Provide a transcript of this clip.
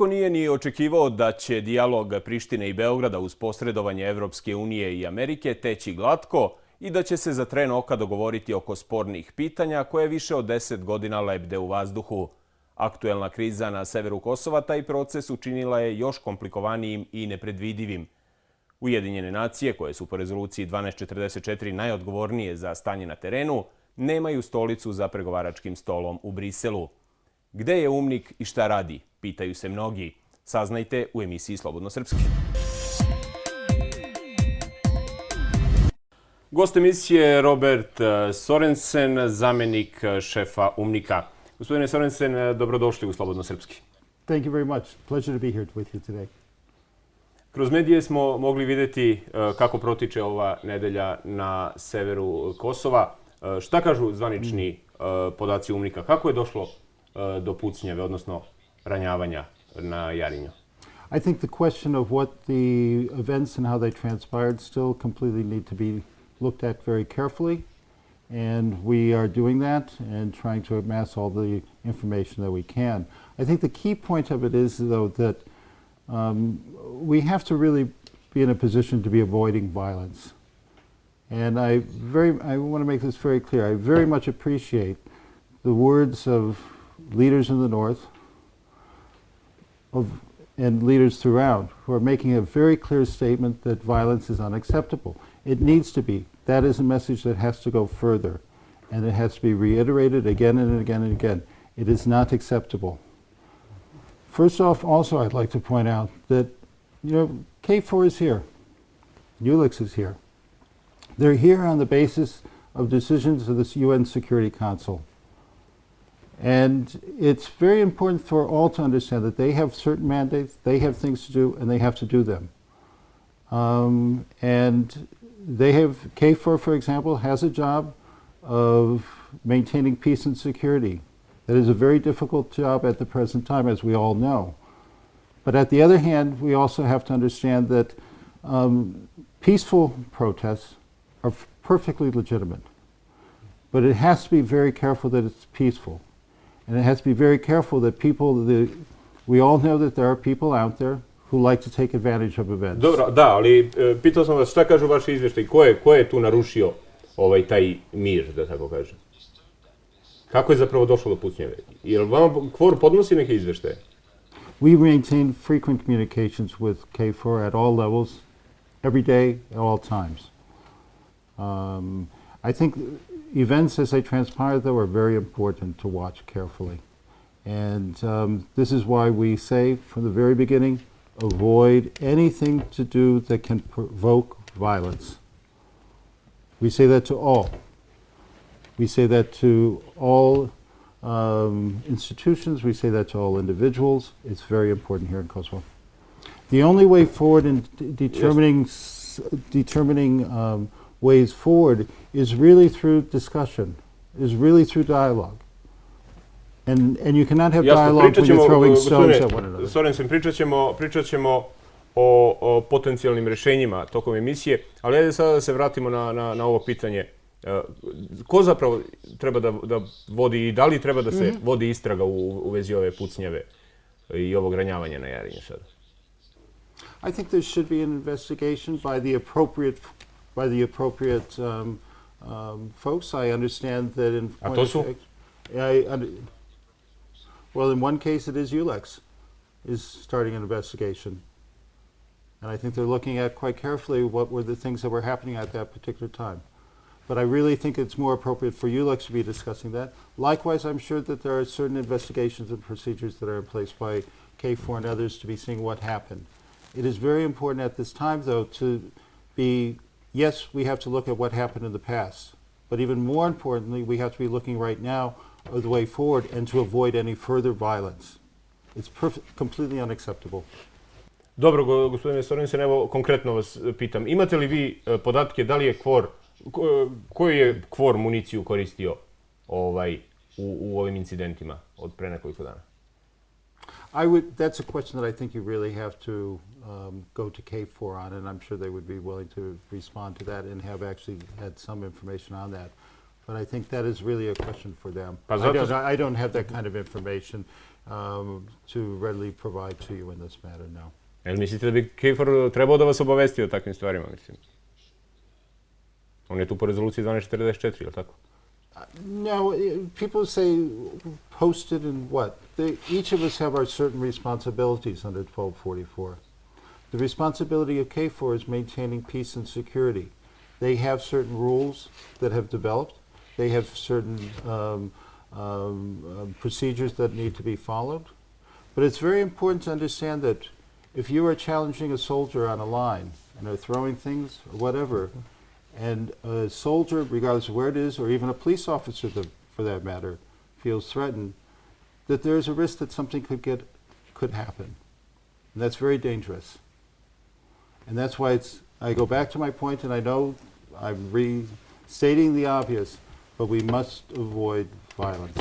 Niko nije ni očekivao da će dijalog Prištine i Beograda uz posredovanje Evropske unije i Amerike teći glatko i da će se za tren oka dogovoriti oko spornih pitanja koje više od 10 godina lebde u vazduhu. Aktuelna kriza na severu Kosova taj proces učinila je još komplikovanijim i nepredvidivim. Ujedinjene nacije, koje su po rezoluciji 1244 najodgovornije za stanje na terenu, nemaju stolicu za pregovaračkim stolom u Briselu. Gde je UNMIK i šta radi? Pitaju se mnogi. Saznajte u emisiji Slobodno Srpski. Gost emisije je Robert Sorensen, zamenik šefa UNMIK-a. Gospodine Sorensen, dobrodošli u Slobodno Srpski. Thank you very much. Pleasure to be here with you today. Kroz medije smo mogli vidjeti kako protiče ova nedelja na severu Kosova. Šta kažu zvanični podaci UNMIK-a? Kako je došlo do pucnjave, odnosno ranjavanja na Jarinju? I think the question of what the events and how they transpired still completely need to be looked at very carefully. And we are doing that and trying to amass all the information that we can. I think the key point of it is, though, that we have to really be in a position to be avoiding violence. And I want to make this very clear. I very much appreciate the words of leaders in the North and leaders throughout who are making a very clear statement that violence is unacceptable. It needs to be. That is a message that has to go further, and it has to be reiterated again and again and again. It is not acceptable. First off, also I'd like to point out that, KFOR is here. ULIX is here. They're here on the basis of decisions of the UN Security Council. And it's very important for all to understand that they have certain mandates, they have things to do, and they have to do them. And they have, KFOR, for example, has a job of maintaining peace and security. That is a very difficult job at the present time, as we all know. But at the other hand, we also have to understand that peaceful protests are perfectly legitimate. But it has to be very careful that it's peaceful. And it has to be very careful that we all know that there are people out there who like to take advantage of events. Dobro, da, ali pitao sam vas šta kažu vaši izvještaji, ko je tu narušio taj mir, da tako kažem? Kako je zapravo došlo do pucnjave? Jel vama KFOR podnosi neke izvještaje? We maintain frequent communications with KFOR at all levels, every day, at all times. I think events as they transpire, though, are very important to watch carefully. And this is why we say from the very beginning, avoid anything to do that can provoke violence. We say that to all. We say that to all institutions. We say that to all individuals. It's very important here in Kosovo. The only way forward in determining ways forward is really through discussion, is really through dialogue. And you cannot have dialogue when you're throwing stones at one another. Sorensen, pričat ćemo o potencijalnim rješenjima tokom emisije, ali ajde sada da se vratimo na ovo pitanje. Ko zapravo treba da vodi i da li treba da se vodi istraga u vezi ove pucnjave i ovog ranjavanja na Jarinju sada? I think there should be an investigation by the appropriate folks. I understand that in A to su? Well, in one case it is ULIX is starting an investigation. And I think they're looking at quite carefully what were the things that were happening at that particular time. But I really think it's more appropriate for ULIX to be discussing that. Likewise, I'm sure that there are certain investigations and procedures that are in place by KFOR and others to be seeing what happened. It is very important at this time, though, to be, yes, we have to look at what happened in the past. But even more importantly, we have to be looking right now of the way forward and to avoid any further violence. It's completely unacceptable. Dobro, gospodine Sorensen, evo konkretno vas pitam. Imate li vi podatke da li je KFOR, koji je KFOR municiju koristio u ovim incidentima od pre nekoliko dana? That's a question that I think you really have to go to KFOR on, and I'm sure they would be willing to respond to that and have actually had some information on that. But I think that is really a question for them. I don't have that kind of information. to readily provide to you in this matter, no. Jel mislite da bi KFOR trebao da vas obavesti o takvim stvarima, mislim? On je tu po rezoluciji 1244, je li tako? No, people say posted and what? Each of us have our certain responsibilities under 1244. The responsibility of KFOR is maintaining peace and security. They have certain rules that have developed. They have certain procedures that need to be followed. But it's very important to understand that if you are challenging a soldier on a line and are throwing things or whatever, and a soldier, regardless of where it is, or even a police officer for that matter, feels threatened, that there is a risk that something could happen. And that's very dangerous. And that's why I go back to my point, and I know I'm restating the obvious, but we must avoid violence.